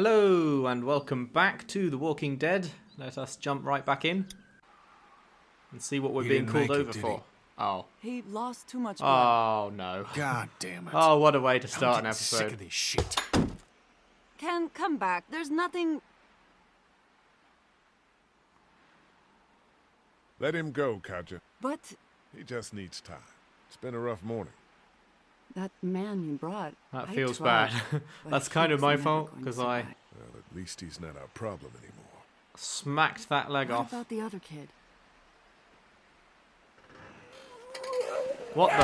Hello and welcome back to The Walking Dead. Let us jump right back in and see what we're He being didn't called make it, over did for. Oh. He lost too much blood. Oh no. God damn it. Oh, what a way to I'm start an getting sick episode. of this shit. Ken, come back. There's nothing... Let him go, Katja. But He just needs time. It's been a rough morning. that man you brought... That I feels tried, bad. but That's he kind of was my never fault going to because I survive. Well, at least he's not our problem anymore. smacked that leg What off. about the other kid? What the?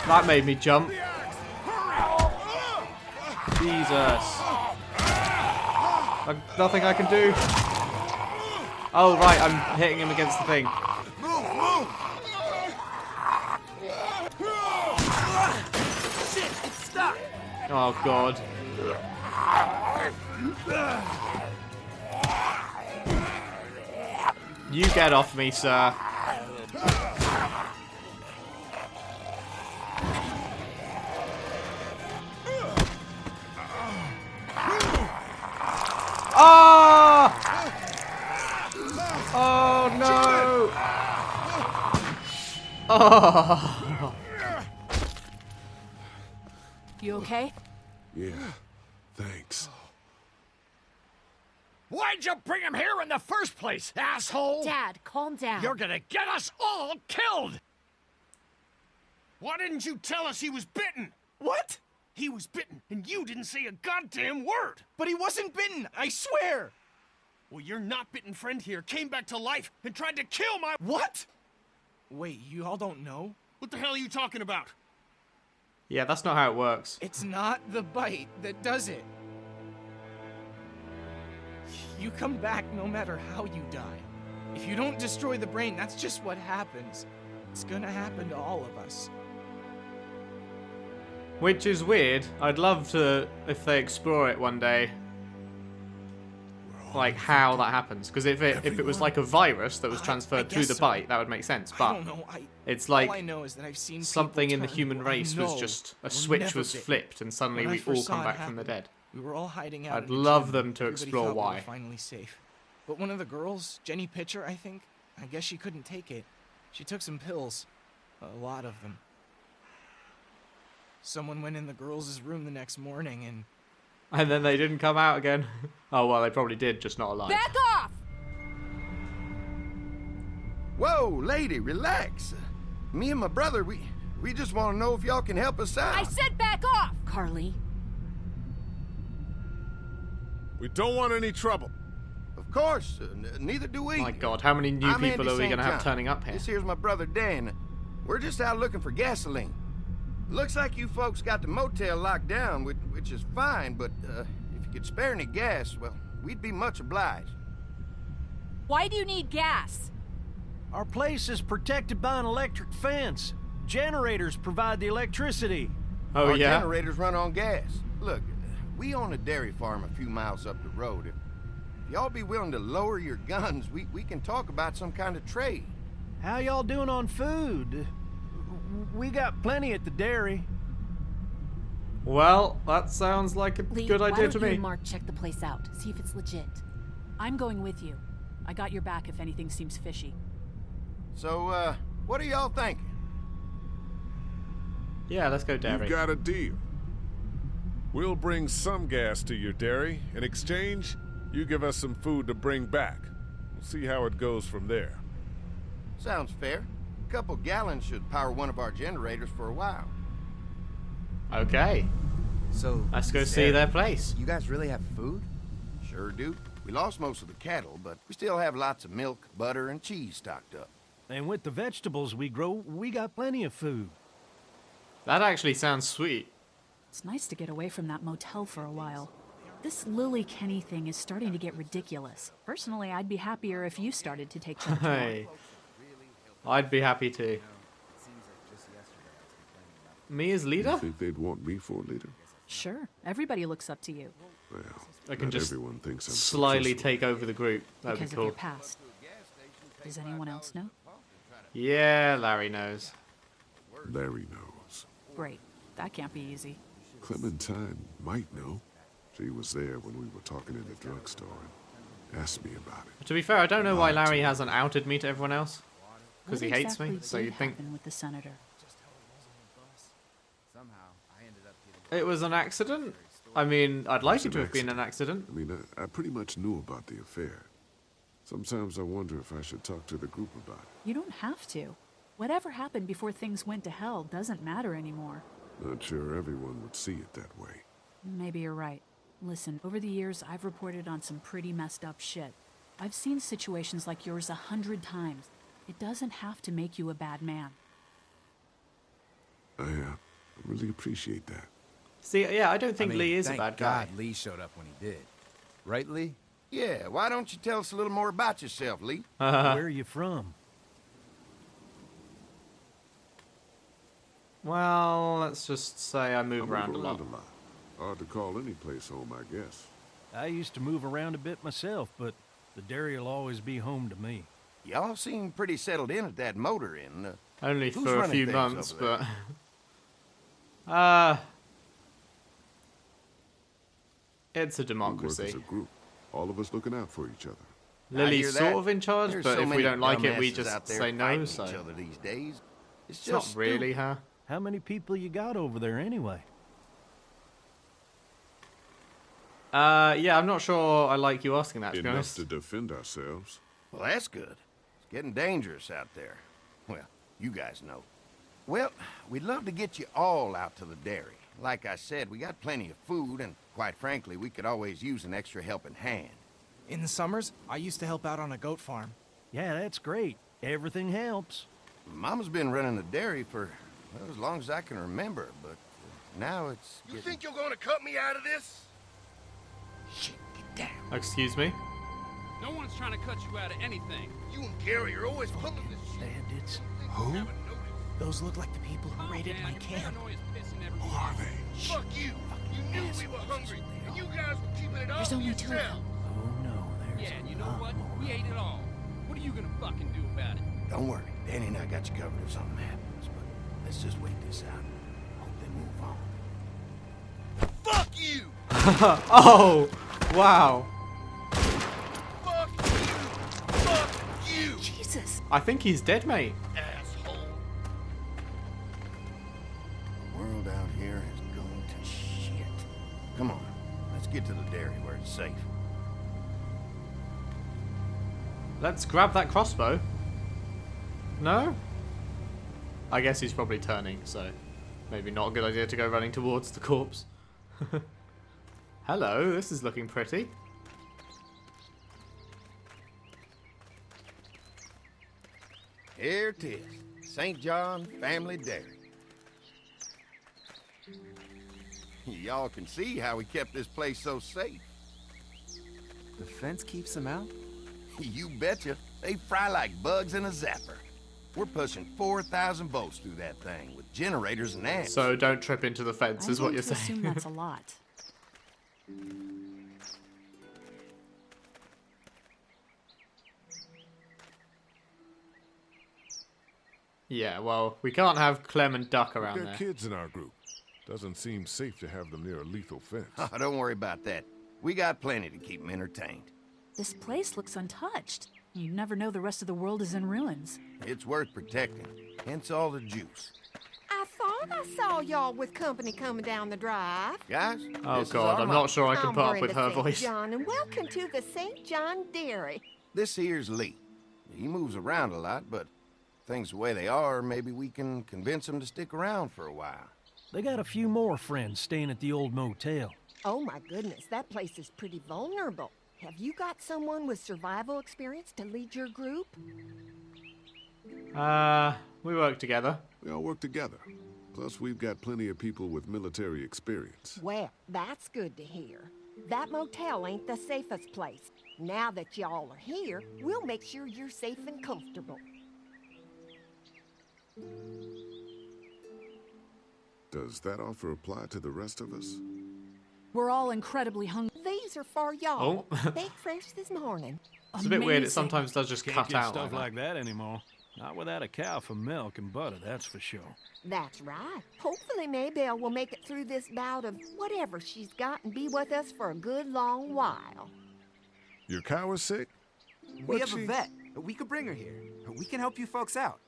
That made me jump. Jesus. Nothing I can do. Oh, right, I'm hitting him against the thing. Shit, it's stuck! Oh, God. You get off me, sir. Oh! Oh no! Oh! You okay? Yeah, thanks. Why'd you bring him here in the first place, asshole? Dad, calm down. You're gonna get us all killed! Why didn't you tell us he was bitten? What? He was bitten, and you didn't say a goddamn word! But he wasn't bitten, I swear. Well, your not bitten friend here came back to life and tried to kill my... What? Wait, you all don't know? What the hell are you talking about? Yeah, that's not how it works. It's not the bite that does it. You come back no matter how you die. If you don't destroy the brain, that's just what happens. It's gonna happen to all of us. Which is weird. I'd love to, if they explore it one day, like how that happens. Because if it was like a virus that was transferred through guess the so. bite, that would make sense. I But don't know. it's All I like know is that I've seen something people in the turn human who I race was know just a were switch never was bitten. flipped, and suddenly When I we all first come saw it back from the happen, dead. We were all hiding out. I'd in the love gym. them to Everybody explore thought we why. were finally safe. But one of the girls, Jenny Pitcher, I think, I guess she couldn't take it. She took some pills. A lot of them. Someone went in the girls' room the next morning and... And then they didn't come out again. Oh well, they probably did, just not alive. Back off! Whoa, lady, relax. Me and my brother, we just want to know if y'all can help us out. I said back off! Carly. We don't want any trouble. Of course, neither do we. My God, how many new I'm people Andy are we St. gonna have John. turning up here? This here's my brother Dan. We're just out looking for gasoline. Looks like you folks got the motel locked down, which is fine, but if you could spare any gas, well, we'd be much obliged. Why do you need gas? Our place is protected by an electric fence. Generators provide the electricity. Oh Our yeah. generators run on gas. Look, we own a dairy farm a few miles up the road. If y'all be willing to lower your guns, we can talk about some kind of trade. How y'all doing on food? We got plenty at the dairy. Well, that sounds like a Lee, good why idea don't to you me. and Mark check the place out, see if it's legit. I'm going with you. I got your back if anything seems fishy. So, what are y'all thinking? Yeah, let's go dairy. You've got a deal. We'll bring some gas to your dairy. In exchange, you give us some food to bring back. We'll see how it goes from there. Sounds fair. A couple gallons should power one of our generators for a while. Okay, So, let's go see their place. you guys really have food? Sure do. We lost most of the cattle, but we still have lots of milk, butter, and cheese stocked up. And with the vegetables we grow, we got plenty of food. That actually sounds sweet. It's nice to get away from that motel for a while. This Lily Kenny thing is starting to get ridiculous. Personally, I'd be happier if you started to take charge more. Hey, I'd be happy to. Me as leader? You think they'd want me for a leader? Sure, everybody looks up to you. Well, I can not just everyone thinks I'm slyly successful. take over the group. That'd Because be of your cool. past. Does anyone else know? Yeah, Larry knows. Larry knows. Great. That can't be easy. Clementine might know. She was there when we were talking in the drugstore and asked me about it. To be fair, I don't know why Larry hasn't outed me to everyone else. Because he What hates me, exactly so did you'd think happen with the senator? Somehow, I ended up getting... it was an accident. I mean, I'd like it to have been an accident. I mean, I pretty much knew about the affair. Sometimes I wonder if I should talk to the group about it. You don't have to. Whatever happened before things went to hell doesn't matter anymore. Not sure everyone would see it that way. Maybe you're right. Listen, over the years, I've reported on some pretty messed up shit. I've seen situations like yours 100 times. It doesn't have to make you a bad man. I really appreciate that. See, yeah, I don't think I mean, Lee is a thank bad guy. God Lee showed up when he did. Right, Lee? Yeah, why don't you tell us a little more about yourself, Lee? Where are you from? Well, let's just say I move around a lot. Hard to call any place home, I guess. I used to move around a bit myself, but the dairy will always be home to me. Y'all seem pretty settled in at that motor inn. Only who's for a running few things months, over but... it's a We work democracy. as a group, all of us looking out for each other. I Lily's hear sort that. of in charge, There's but so if we many don't like it, we dumbasses just out there say no, fighting so... each other these days. It's It's not just really her. How many people you got over there anyway? Yeah, I'm not sure I like you asking that, to be Enough honest. to defend ourselves. Well, that's good. It's getting dangerous out there. Well, you guys know. Well, we'd love to get you all out to the dairy. Like I said, we got plenty of food, and quite frankly, we could always use an extra helping hand. In the summers, I used to help out on a goat farm. Yeah, that's great. Everything helps. Mama's been running the dairy for well, as long as I can remember, but now it's You getting... think you're gonna cut me out of this? Shit, get down. Excuse me? No one's trying to cut you out of anything. You and Gary are always pulling this shit. Bandits. Who? Those look like the people who raided my Your camp. paranoia's pissing everyone Who are off. they? Fuck you. You knew we were hungry, and you guys were keeping it all There's to only two of yourself. Oh no, there's Yeah, and you a know lot what? more. We ate it all. What are you gonna fucking do about it? Don't worry, Danny and I got you covered if something happens, but let's just wait this out. Hope they move on. Fuck you. Oh! Wow. Fuck you. Fuck you. Jesus! I think he's dead, mate. Asshole. The world out here has gone to shit. Come on, let's get to the dairy where it's safe. Let's grab that crossbow. No? I guess he's probably turning, so maybe not a good idea to go running towards the corpse. Hello, this is looking pretty. Here it is, St. John Family Dairy. Y'all can see how we kept this place so safe. The fence keeps them out? You betcha. They fry like bugs in a zapper. We're pushing 4,000 volts through that thing with generators and amps. So don't trip into the fence, I'm is what going you're to saying. assume that's a lot. Yeah, well, we can't have Clem and Duck We've around got there. kids in our group. Doesn't seem safe to have them near a lethal fence. Oh, don't worry about that. We got plenty to keep them entertained. This place looks untouched. You never know the rest of the world is in ruins. It's worth protecting, hence all the juice. I thought I saw y'all with company coming down the drive. Guys, Oh this is god, our I'm mom. not sure I can I'm put up Brenda with her St. voice. John, and welcome to the St. John Dairy. This here's Lee. He moves around a lot, but things the way they are, maybe we can convince him to stick around for a while. They got a few more friends staying at the old motel. Oh my goodness, that place is pretty vulnerable. Have you got someone with survival experience to lead your group? We work together. We all work together. Plus, we've got plenty of people with military experience. Well, that's good to hear. That motel ain't the safest place. Now that y'all are here, we'll make sure you're safe and comfortable. Does that offer apply to the rest of us? We're all incredibly hungry. These are for y'all. Oh. Baked fresh this morning. It's a bit weird, it Amazing. sometimes does just Can't cut get out stuff like that. like that anymore. Not without a cow for milk and butter, that's for sure. That's right. Hopefully Maybelle will make it through this bout of whatever she's got and be with us for a good long while. Your cow is sick? We have a vet. We could bring her here. We can help you folks out.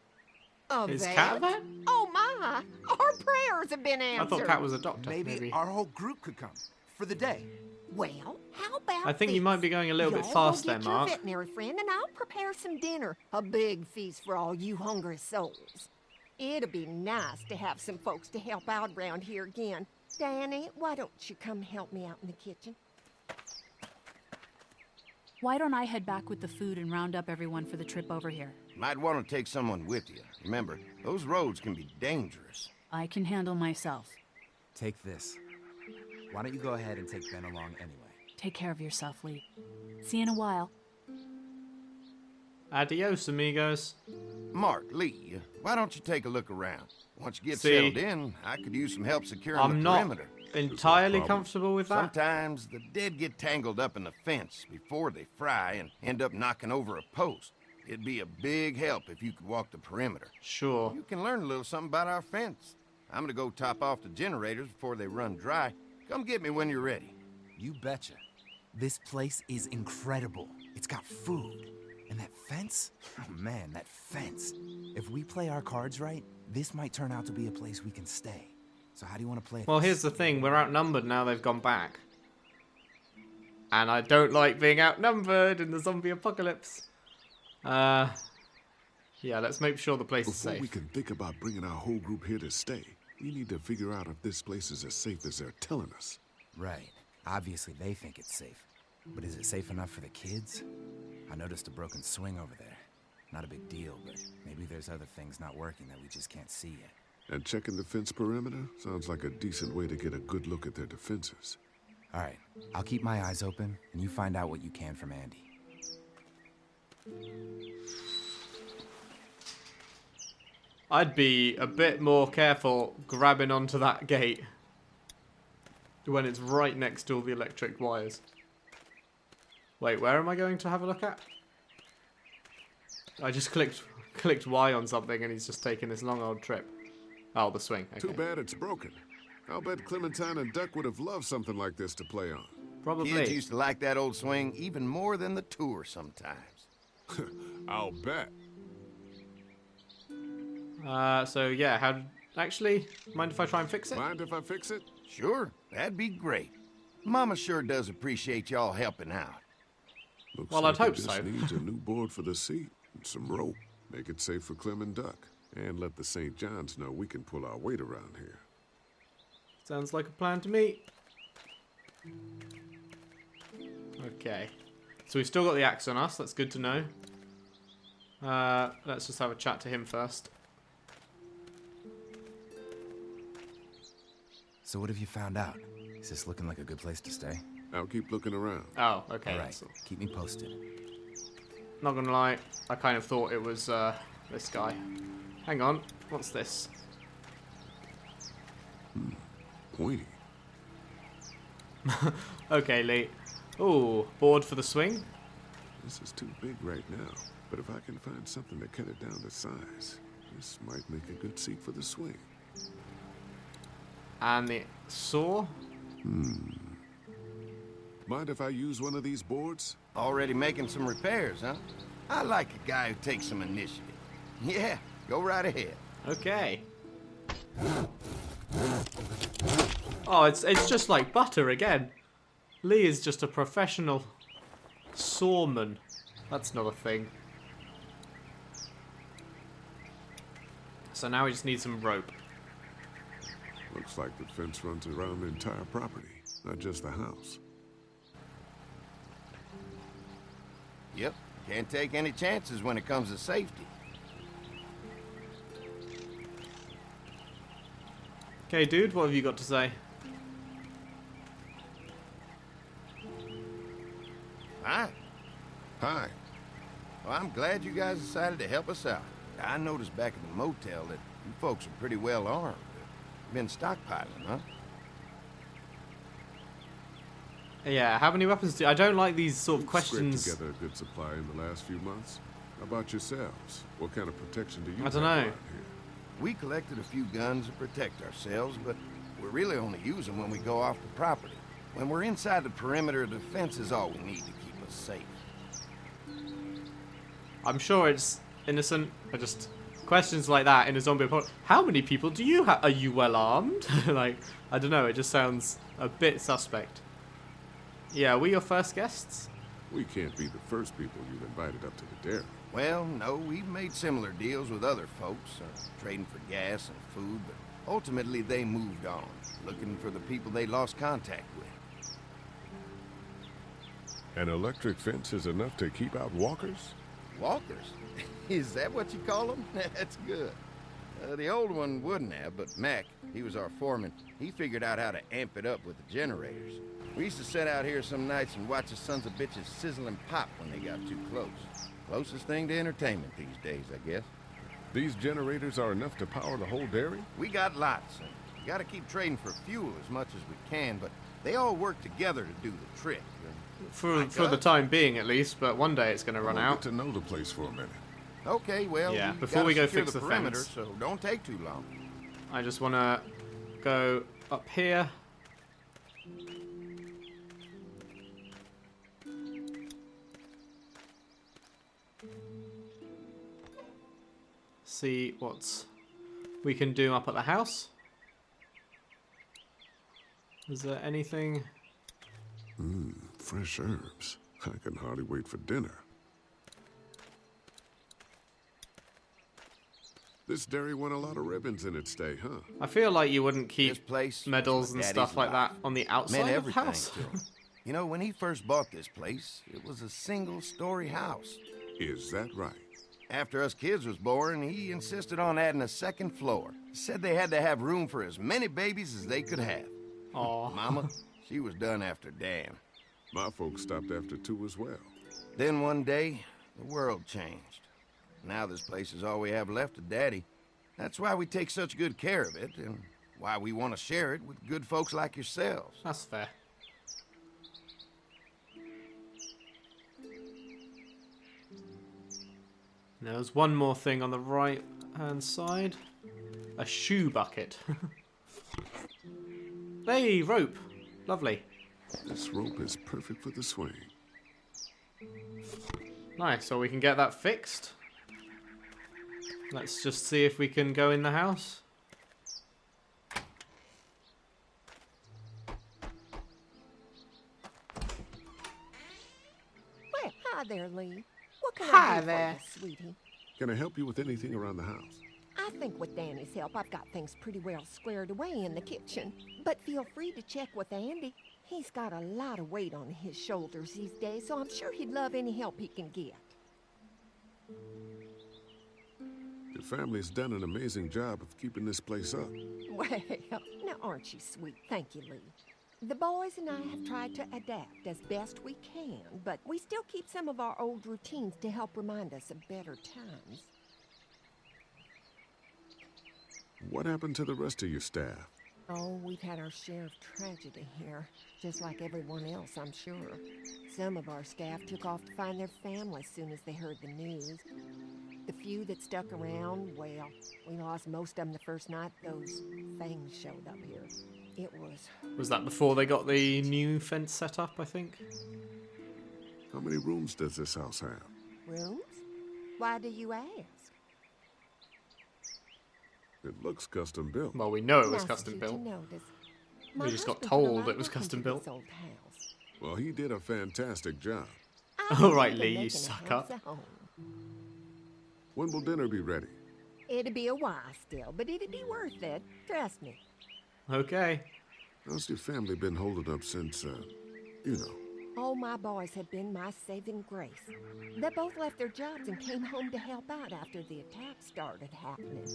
Is Cat a vet? Oh my! Our prayers have been answered. I thought Cat was a doctor. Maybe our whole group could come for the day. Well, how about I think you might be going a little bit Y'all fast go there, get your Mark. veterinary friend, and I'll prepare some dinner. A big feast for all you hungry souls. It'll be nice to have some folks to help out around here again. Danny, why don't you come help me out in the kitchen? Why don't I head back with the food and round up everyone for the trip over here? Might want to take someone with you. Remember, those roads can be dangerous. I can handle myself. Take this. Why don't you go ahead and take Ben along anyway? Take care of yourself, Lee. See you in a while. Adios, amigos. Mark, Lee, why don't you take a look around? Once you get See, settled in, I could use some help securing I'm the not perimeter. entirely comfortable with that. Sometimes the dead get tangled up in the fence before they fry and end up knocking over a post. It'd be a big help if you could walk the perimeter. Sure. You can learn a little something about our fence. I'm gonna go top off the generators before they run dry. Come get me when you're ready. You betcha. This place is incredible. It's got food. And that fence? Oh man, that fence. If we play our cards right, this might turn out to be a place we can stay. So how do you want to play Well, this? here's the thing. We're outnumbered now they've gone back. And I don't like being outnumbered in the zombie apocalypse. Yeah, let's make sure the place is Before safe. we can think about bringing our whole group here to stay, we need to figure out if this place is as safe as they're telling us. Right. Obviously they think it's safe. But is it safe enough for the kids? I noticed a broken swing over there. Not a big deal, but maybe there's other things not working that we just can't see yet. And checking the fence perimeter sounds like a decent way to get a good look at their defenses. All right, I'll keep my eyes open, and you find out what you can from Andy. I'd be a bit more careful grabbing onto that gate when it's right next to all the electric wires. Wait, where am I going to have a look at? I just clicked Y on something and he's just taking this long old trip. Oh, the swing. Okay. Too bad it's broken. I'll bet Clementine and Duck would have loved something like this to play on. Probably. Kids used to like that old swing even more than the tour sometimes. I'll bet. So yeah, actually, mind if I try and fix it? Mind if I fix it? Sure, that'd be great. Mama sure does appreciate y'all helping out. Looks Well, like I'd hope it just so. needs a new board for the seat and some rope. Make it safe for Clem and Duck. And let the St. John's know we can pull our weight around here. Sounds like a plan to me. Okay. So we've still got the axe on us. That's good to know. Let's just have a chat to him first. So what have you found out? Is this looking like a good place to stay? I'll keep looking around. Oh, okay. All right, keep me posted. Not gonna lie, I kind of thought it was this guy. Hang on, what's this? Pointy. Okay, Lee. Ooh, board for the swing? This is too big right now. But if I can find something to cut it down to size, this might make a good seat for the swing. And the saw? Mind if I use one of these boards? Already making some repairs, huh? I like a guy who takes some initiative. Yeah, go right ahead. Okay. Oh, it's just like butter again. Lee is just a professional sawman. That's not a thing. So now we just need some rope. Looks like the fence runs around the entire property, not just the house. Yep, can't take any chances when it comes to safety. Okay, dude, what have you got to say? Hi. Hi. Well, I'm glad you guys decided to help us out. I noticed back at the motel that you folks are pretty well armed. Been stockpiling, huh? Yeah, how many weapons do I don't like these sort of We've scraped questions. together a good supply in the last few months. How about yourselves? What kind of protection do you I have don't know. around here? We collected a few guns to protect ourselves, but we really only use them when we go off the property. When we're inside the perimeter, the fence is all we need to keep us safe. I'm sure it's innocent. I just questions like that in a zombie apocalypse. How many people do you have? Are you well armed? Like, I don't know. It just sounds a bit suspect. Yeah, are we your first guests? We can't be the first people you've invited up to the dairy. Well, no, we've made similar deals with other folks, trading for gas and food, but ultimately they moved on, looking for the people they lost contact with. An electric fence is enough to keep out walkers? Walkers? Is that what you call them? That's good. The old one wouldn't have, but Mac, he was our foreman, he figured out how to amp it up with the generators. We used to sit out here some nights and watch the sons of bitches sizzle and pop when they got too close. Closest thing to entertainment these days, I guess. These generators are enough to power the whole dairy? We got lots, and we gotta keep trading for fuel as much as we can, but they all work together to do the trick. For the time being, at least, but one day it's going to run out. To know the place for a minute. Okay, well, Yeah, we before we gotta go secure fix the the perimeter, fence. so don't take too long. I just want to go up here. See what we can do up at the house. Is there anything? Fresh herbs. I can hardly wait for dinner. This dairy won a lot of ribbons in its day, huh? I feel like you wouldn't This keep place medals was and my stuff daddy's like that life. on the Meant outside of the everything house. to him. You know, when he first bought this place, it was a single-story house. Is that right? After us kids was born, he insisted on adding a second floor. Said they had to have room for as many babies as they could have. Aw. Mama, she was done after Dan. My folks stopped after 2 as well. Then one day, the world changed. Now this place is all we have left of Daddy. That's why we take such good care of it, and why we want to share it with good folks like yourselves. That's fair. There's one more thing on the right hand side. A shoe bucket. Hey, rope. Lovely. This rope is perfect for the swing. Nice, so we can get that fixed. Let's just see if we can go in the house. Well, hi there, Lee. What can Hi I do there. for you, sweetie? Can I help you with anything around the house? I think with Danny's help, I've got things pretty well squared away in the kitchen. But feel free to check with Andy. He's got a lot of weight on his shoulders these days, so I'm sure he'd love any help he can get. Your family's done an amazing job of keeping this place up. Well, now aren't you sweet? Thank you, Lee. The boys and I have tried to adapt as best we can, but we still keep some of our old routines to help remind us of better times. What happened to the rest of your staff? Oh, we've had our share of tragedy here, just like everyone else, I'm sure. Some of our staff took off to find their families soon as they heard the news. The few that stuck around, well, we lost most of them the first night those things showed up here. It was... Was that before they got the new fence set up, I think? How many rooms does this house have? Rooms? Why do you ask? It looks custom built. Well, we know it was Nice of custom you built. to notice. We My just got husband put a told lot it of was work custom into built. this old house. Well, he did a fantastic job. I All right, believe in Lee, you making a suck house up. a home. When will dinner be ready? It'd be a while still, but it'd be worth it. Trust me. Okay. How's your family been holding up since, you know? All my boys have been my saving grace. They both left their jobs and came home to help out after the attack started happening.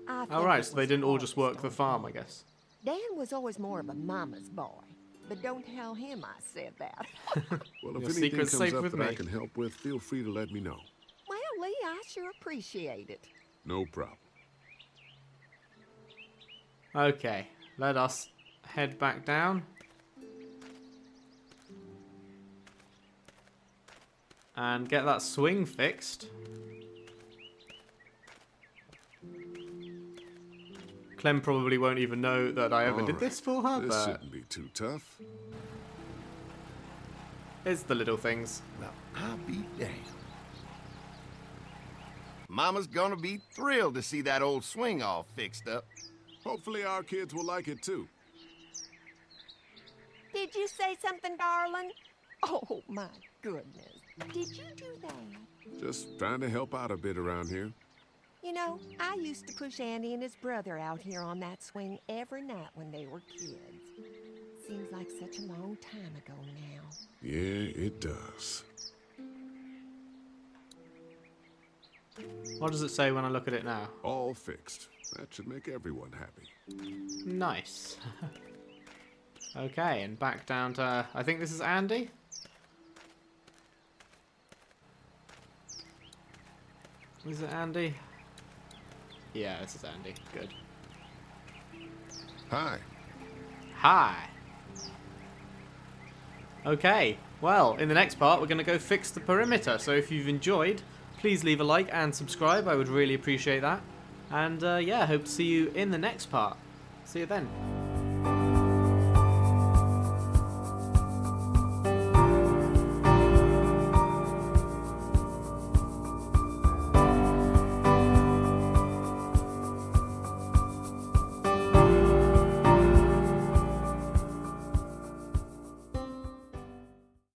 I think Alright, it so they was didn't all just hardest work the on farm, them. I guess. Dan was always more of a mama's boy, but don't tell him I said that. Well, Your if anything secret's comes safe up with that I me. can help with, feel free to let me know. Well, Lee, I sure appreciate it. No problem. Okay, let us head back down. And get that swing fixed. Clem probably won't even know that I ever did Alright, this for her, This but shouldn't be too tough. it's the little things. Well, I'll be damned. Mama's gonna be thrilled to see that old swing all fixed up. Hopefully our kids will like it too. Did you say something, darling? Oh, my goodness. Did you do that? Just trying to help out a bit around here. You know, I used to push Andy and his brother out here on that swing every night when they were kids. Seems like such a long time ago now. Yeah, it does. What does it say when I look at it now? All fixed. That should make everyone happy. Nice. Okay, and back down to... I think this is Andy? Is it Andy? Yeah, this is Andy. Good. Hi. Hi. Okay, well, in the next part, we're going to go fix the perimeter. So if you've enjoyed, please leave a like and subscribe. I would really appreciate that. And yeah, hope to see you in the next part. See you then.